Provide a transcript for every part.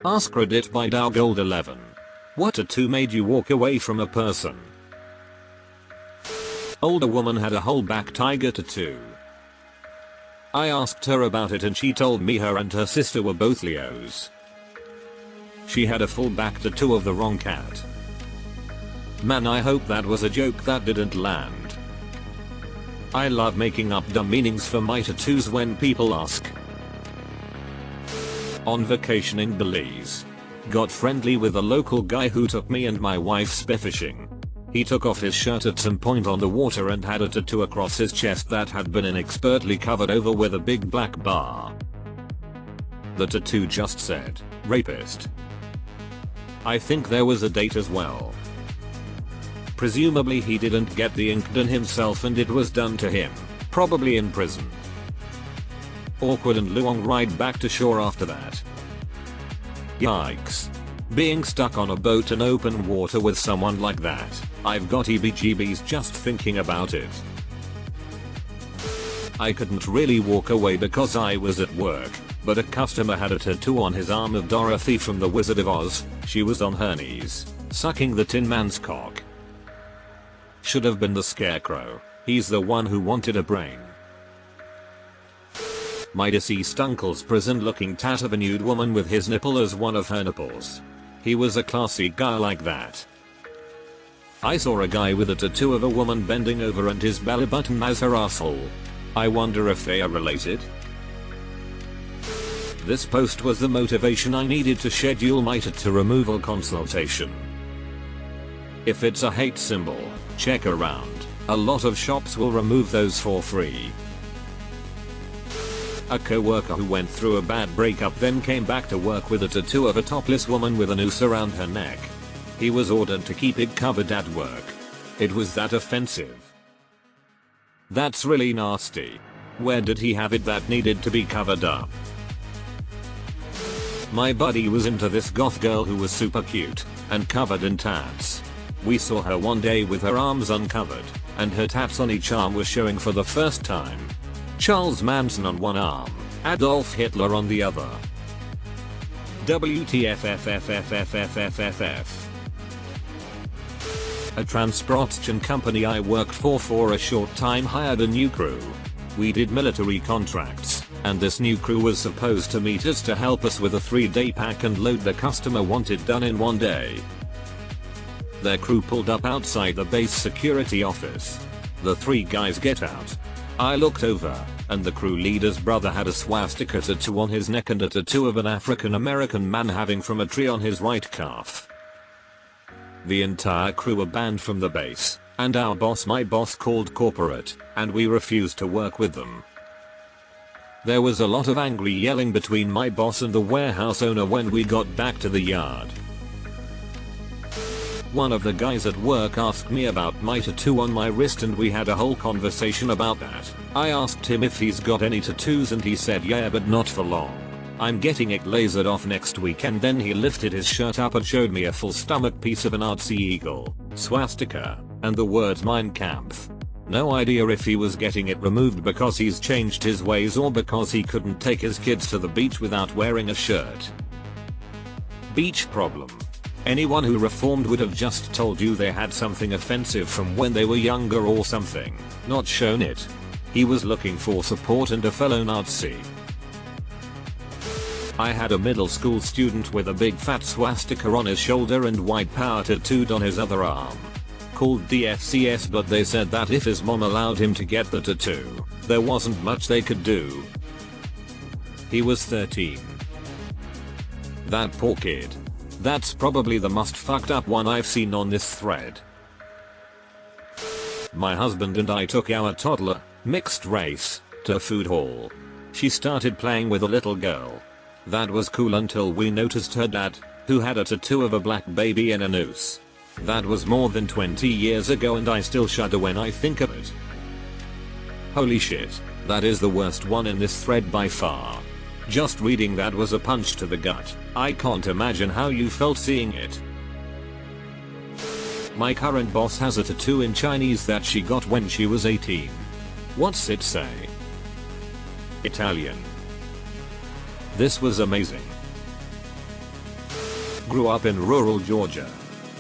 AskReddit by Dowgold11. What tattoo made you walk away from a person? Older woman had a whole back tiger tattoo. I asked her about it and she told me her and her sister were both Leos. She had a full back tattoo of the wrong cat. Man, I hope that was a joke that didn't land. I love making up dumb meanings for my tattoos when people ask. On vacation in Belize. Got friendly with a local guy who took me and my wife spearfishing. He took off his shirt at some point on the water and had a tattoo across his chest that had been inexpertly covered over with a big black bar. The tattoo just said, rapist. I think there was a date as well. Presumably he didn't get the ink done himself and it was done to him, probably in prison. Awkward and long ride back to shore after that. Yikes. Being stuck on a boat in open water with someone like that, I've got heebie-jeebies just thinking about it. I couldn't really walk away because I was at work, but a customer had a tattoo on his arm of Dorothy from The Wizard of Oz. She was on her knees, sucking the Tin Man's cock. Should have been the Scarecrow. He's the one who wanted a brain. My deceased uncle's prison-looking tat of a nude woman with his nipple as one of her nipples. He was a classy guy like that. I saw a guy with a tattoo of a woman bending over and his belly button as her asshole. I wonder if they are related? This post was the motivation I needed to schedule my tattoo removal consultation. If it's a hate symbol, check around. A lot of shops will remove those for free. A co-worker who went through a bad breakup then came back to work with a tattoo of a topless woman with a noose around her neck. He was ordered to keep it covered at work. It was that offensive. That's really nasty. Where did he have it that needed to be covered up? My buddy was into this goth girl who was super cute and covered in tats. We saw her one day with her arms uncovered and her tats on each arm were showing for the first time. Charles Manson on one arm, Adolf Hitler on the other. WTFFFFFFFFF. A transportation company I worked for a short time hired a new crew. We did military contracts, and this new crew was supposed to meet us to help us with a 3-day pack and load the customer wanted done in 1 day. Their crew pulled up outside the base security office. The 3 guys get out. I looked over, and the crew leader's brother had a swastika tattoo on his neck and a tattoo of an African American man having from a tree on his right calf. The entire crew were banned from the base, and our boss, my boss, called corporate, and we refused to work with them. There was a lot of angry yelling between my boss and the warehouse owner when we got back to the yard. One of the guys at work asked me about my tattoo on my wrist and we had a whole conversation about that. I asked him if he's got any tattoos and he said yeah, but not for long. I'm getting it lasered off next week, and then he lifted his shirt up and showed me a full stomach piece of an artsy eagle, swastika, and the words Mein Kampf. No idea if he was getting it removed because he's changed his ways or because he couldn't take his kids to the beach without wearing a shirt. Beach problem. Anyone who reformed would have just told you they had something offensive from when they were younger or something, not shown it. He was looking for support and a fellow Nazi. I had a middle school student with a big fat swastika on his shoulder and white power tattooed on his other arm. Called DFCS, but they said that if his mom allowed him to get the tattoo, there wasn't much they could do. He was 13. That poor kid. That's probably the most fucked up one I've seen on this thread. My husband and I took our toddler, mixed race, to a food hall. She started playing with a little girl. That was cool until we noticed her dad, who had a tattoo of a black baby in a noose. That was more than 20 years ago and I still shudder when I think of it. Holy shit, that is the worst one in this thread by far. Just reading that was a punch to the gut. I can't imagine how you felt seeing it. My current boss has a tattoo in Chinese that she got when she was 18. What's it say? Italian. This was amazing. Grew up in rural Georgia.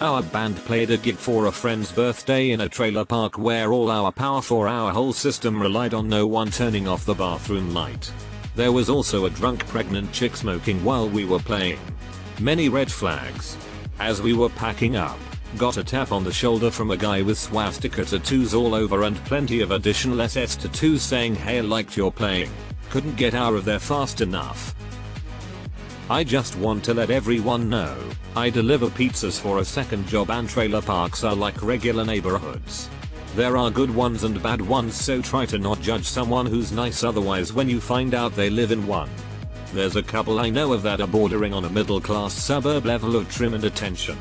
Our band played a gig for a friend's birthday in a trailer park where all our power for our whole system relied on no one turning off the bathroom light. There was also a drunk pregnant chick smoking while we were playing. Many red flags. As we were packing up, got a tap on the shoulder from a guy with swastika tattoos all over and plenty of additional SS tattoos saying hey, I liked your playing. Couldn't get out of there fast enough. I just want to let everyone know, I deliver pizzas for a second job and trailer parks are like regular neighborhoods. There are good ones and bad ones, so try to not judge someone who's nice, otherwise when you find out they live in one. There's a couple I know of that are bordering on a middle class suburb level of trim and attention.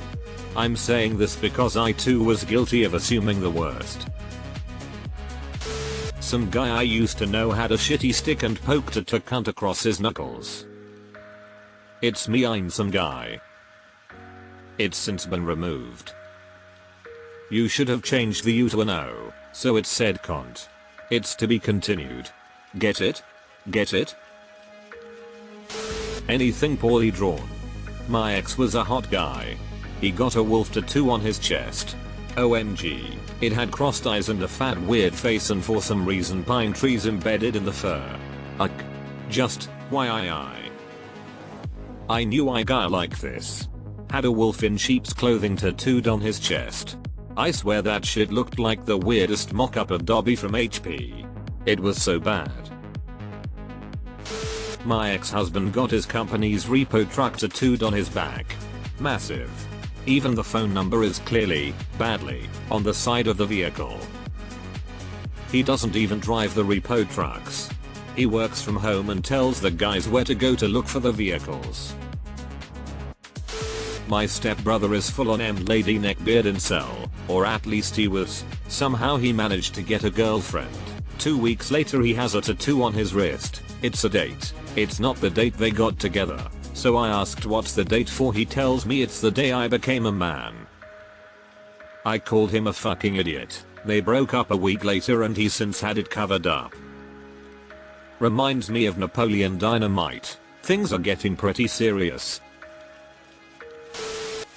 I'm saying this because I too was guilty of assuming the worst. Some guy I used to know had a shitty stick and poked a cunt across his knuckles. It's me, I'm some guy. It's since been removed. You should have changed the U to an O, so it said cunt. It's to be continued. Get it? Get it? Anything poorly drawn. My ex was a hot guy. He got a wolf tattoo on his chest. OMG. It had crossed eyes and a fat weird face and for some reason pine trees embedded in the fur. Just, why I knew a guy like this. Had a wolf in sheep's clothing tattooed on his chest. I swear that shit looked like the weirdest mock-up of Dobby from HP. It was so bad. My ex-husband got his company's repo truck tattooed on his back. Massive. Even the phone number is clearly, badly, on the side of the vehicle. He doesn't even drive the repo trucks. He works from home and tells the guys where to go to look for the vehicles. My stepbrother is full on M-lady neckbeard incel, or at least he was. Somehow he managed to get a girlfriend. 2 weeks later he has a tattoo on his wrist. It's a date. It's not the date they got together. So I asked what's the date for, he tells me it's the day I became a man. I called him a fucking idiot. They broke up a week later and he's since had it covered up. Reminds me of Napoleon Dynamite. Things are getting pretty serious.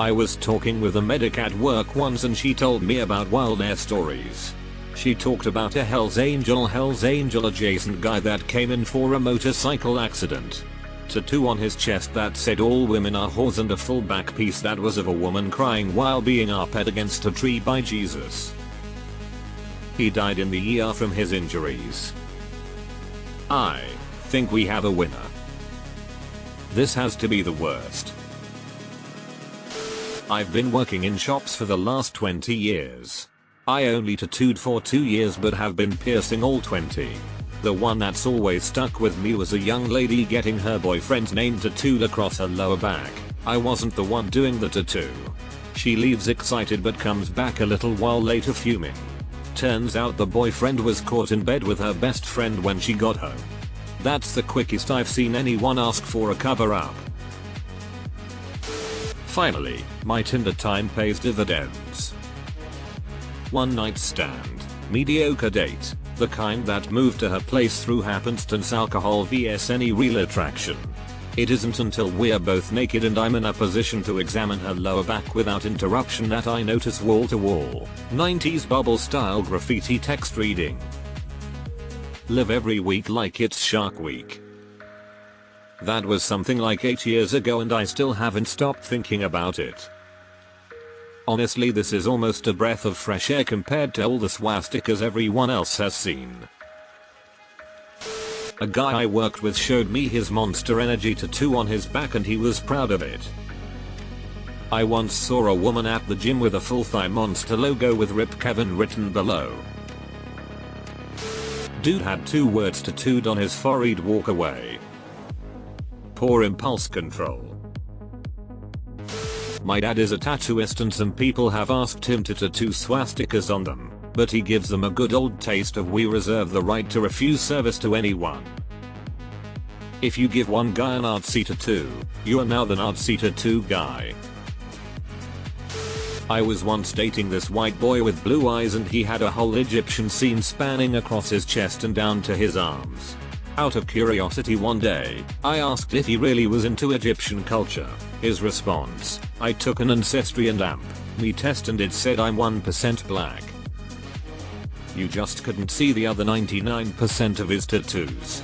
I was talking with a medic at work once and she told me about wild air stories. She talked about a Hell's Angel adjacent guy that came in for a motorcycle accident. Tattoo on his chest that said all women are whores and a full back piece that was of a woman crying while being armpit against a tree by Jesus. He died in the ER from his injuries. I think we have a winner. This has to be the worst. I've been working in shops for the last 20 years. I only tattooed for 2 years but have been piercing all 20. The one that's always stuck with me was a young lady getting her boyfriend's name tattooed across her lower back. I wasn't the one doing the tattoo. She leaves excited but comes back a little while later fuming. Turns out the boyfriend was caught in bed with her best friend when she got home. That's the quickest I've seen anyone ask for a cover up. Finally, my Tinder time pays dividends. One night stand, mediocre date, the kind that moved to her place through happenstance, alcohol vs any real attraction. It isn't until we're both naked and I'm in a position to examine her lower back without interruption that I notice wall-to-wall, 90s bubble style graffiti text reading. Live every week like it's Shark Week. That was something like 8 years ago and I still haven't stopped thinking about it. Honestly, this is almost a breath of fresh air compared to all the swastikas everyone else has seen. A guy I worked with showed me his Monster Energy tattoo on his back and he was proud of it. I once saw a woman at the gym with a full thigh Monster logo with Rip Kevin written below. Dude had 2 words tattooed on his forehead: walk away. Poor impulse control. My dad is a tattooist and some people have asked him to tattoo swastikas on them, but he gives them a good old taste of we reserve the right to refuse service to anyone. If you give one guy an artsy tattoo, you are now the artsy tattoo guy. I was once dating this white boy with blue eyes and he had a whole Egyptian scene spanning across his chest and down to his arms. Out of curiosity one day, I asked if he really was into Egyptian culture. His response: I took an Ancestry and Amp me test and it said I'm 1% black. You just couldn't see the other 99% of his tattoos.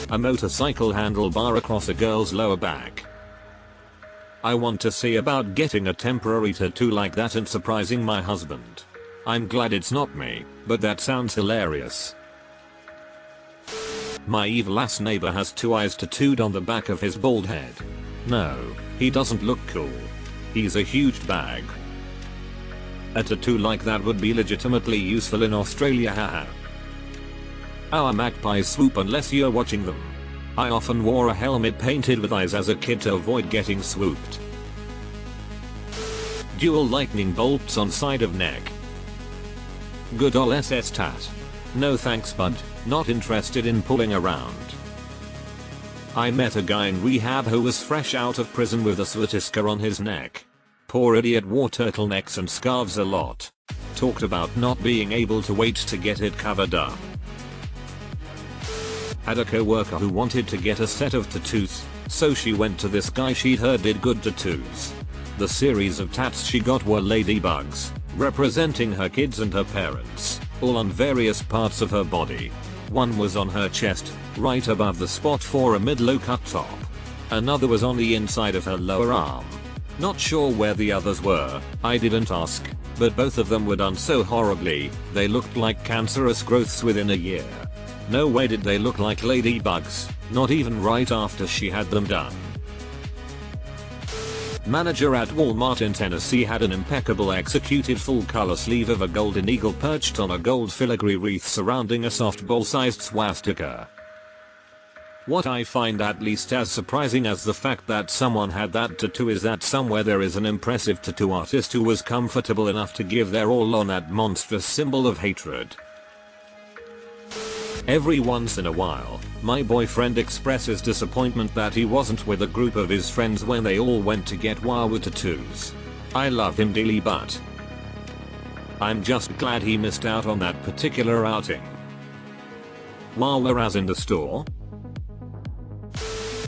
A motorcycle handlebar across a girl's lower back. I want to see about getting a temporary tattoo like that and surprising my husband. I'm glad it's not me, but that sounds hilarious. My evil ass neighbor has 2 eyes tattooed on the back of his bald head. No, he doesn't look cool. He's a huge bag. A tattoo like that would be legitimately useful in Australia, haha. Our magpies swoop unless you're watching them. I often wore a helmet painted with eyes as a kid to avoid getting swooped. Dual lightning bolts on side of neck. Good ol' SS tat. No thanks bud, not interested in pulling around. I met a guy in rehab who was fresh out of prison with a swastika on his neck. Poor idiot wore turtlenecks and scarves a lot. Talked about not being able to wait to get it covered up. Had a co-worker who wanted to get a set of tattoos, so she went to this guy she'd heard did good tattoos. The series of tats she got were ladybugs, representing her kids and her parents, all on various parts of her body. One was on her chest, right above the spot for a mid-low cut top. Another was on the inside of her lower arm. Not sure where the others were, I didn't ask, but both of them were done so horribly, they looked like cancerous growths within a year. No way did they look like ladybugs, not even right after she had them done. Manager at Walmart in Tennessee had an impeccable executed full color sleeve of a golden eagle perched on a gold filigree wreath surrounding a softball sized swastika. What I find at least as surprising as the fact that someone had that tattoo is that somewhere there is an impressive tattoo artist who was comfortable enough to give their all on that monstrous symbol of hatred. Every once in a while, my boyfriend expresses disappointment that he wasn't with a group of his friends when they all went to get Wawa tattoos. I love him dearly, but I'm just glad he missed out on that particular outing. Wawa as in the store?